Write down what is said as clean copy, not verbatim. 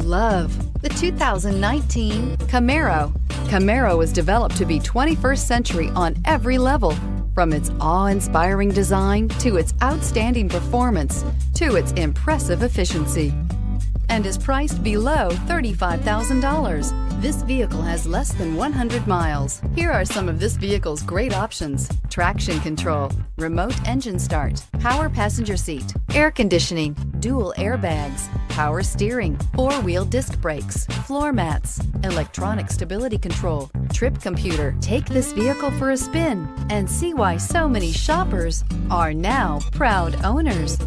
love the 2019 Camaro. Camaro was developed to be 21st century on every level, from its awe-inspiring design to its outstanding performance to its impressive efficiency, and is priced below $35,000. This vehicle has less than 100 miles. Here are some of this vehicle's great options: traction control, remote engine start, power passenger seat, air conditioning, dual airbags, power steering, four-wheel disc brakes, floor mats, electronic stability control, trip computer. Take this vehicle for a spin and see why so many shoppers are now proud owners.